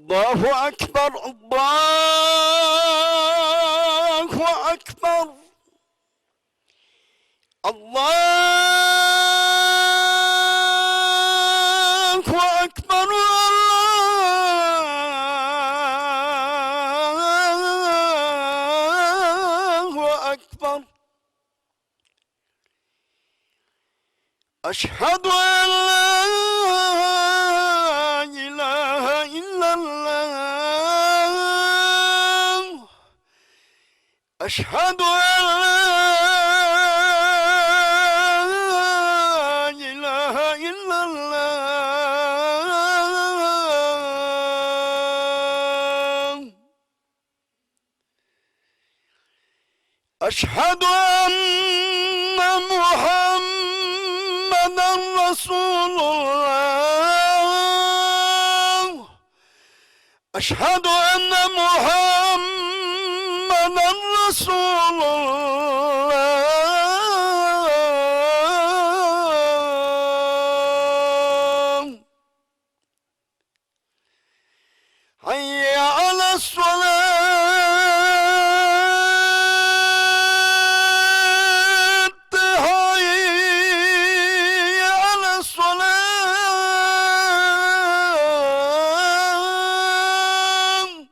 الله أكبر الله أكبر الله أكبر الله أكبر أشهد أن لا إله إلا الله أشهد أن لا إله إلا الله أشهد أن محمدا رسول الله أشهد أن محمدا رسول الله حي على الصلاة حي على الصلاة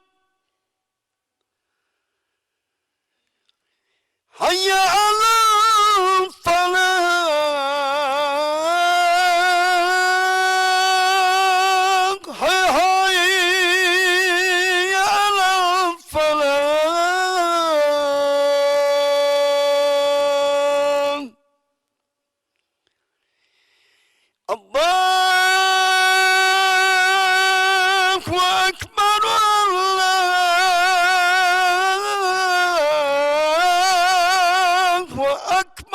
حي على الفلاح حي على الفلاح الله أكبر الله أكبر